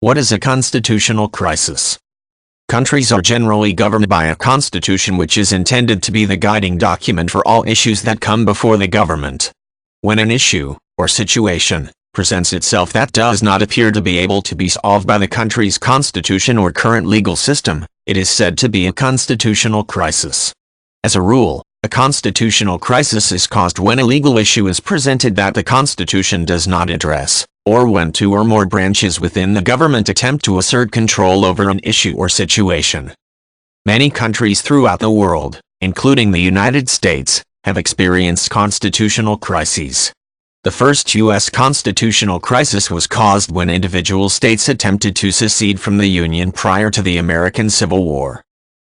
What is a constitutional crisis? Countries are generally governed by a constitution which is intended to be the guiding document for all issues that come before the government. When an issue, or situation, presents itself that does not appear to be able to be solved by the country's constitution or current legal system, it is said to be a constitutional crisis. As a rule, a constitutional crisis is caused when a legal issue is presented that the Constitution does not address, or when two or more branches within the government attempt to assert control over an issue or situation. Many countries throughout the world, including the United States, have experienced constitutional crises. The first U.S. constitutional crisis was caused when individual states attempted to secede from the Union prior to the American Civil War.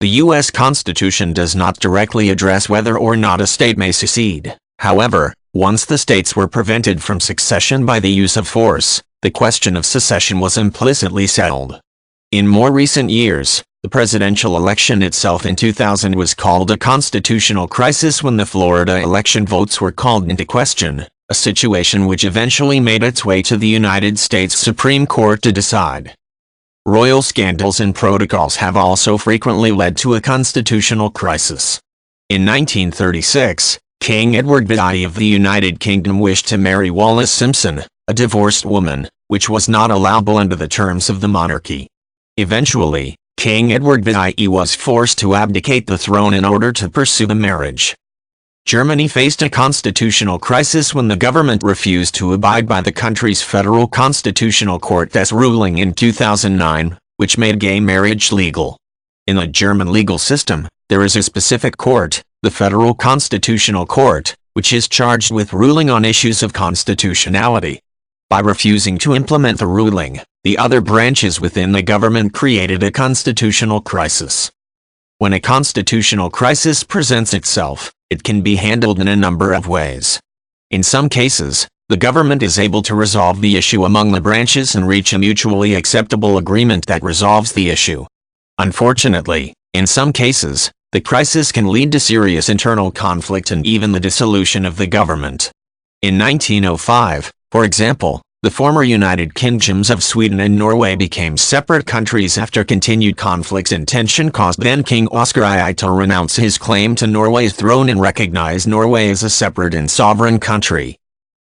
The U.S. Constitution does not directly address whether or not a state may secede. However, once the states were prevented from secession by the use of force, the question of secession was implicitly settled. In more recent years, the presidential election itself in 2000 was called a constitutional crisis when the Florida election votes were called into question, a situation which eventually made its way to the United States Supreme Court to decide. Royal scandals and protocols have also frequently led to a constitutional crisis. In 1936, King Edward VI of the United Kingdom wished to marry Wallis Simpson, a divorced woman, which was not allowable under the terms of the monarchy. Eventually, King Edward VI was forced to abdicate the throne in order to pursue the marriage. Germany faced a constitutional crisis when the government refused to abide by the country's federal constitutional court's ruling in 2009, which made gay marriage legal. In the German legal system, there is a specific court, the Federal Constitutional Court, which is charged with ruling on issues of constitutionality. By refusing to implement the ruling, the other branches within the government created a constitutional crisis. When a constitutional crisis presents itself, it can be handled in a number of ways. In some cases, the government is able to resolve the issue among the branches and reach a mutually acceptable agreement that resolves the issue. Unfortunately, in some cases, the crisis can lead to serious internal conflict and even the dissolution of the government. In 1905, for example, the former United Kingdoms of Sweden and Norway became separate countries after continued conflicts and tension caused then King Oscar II to renounce his claim to Norway's throne and recognize Norway as a separate and sovereign country.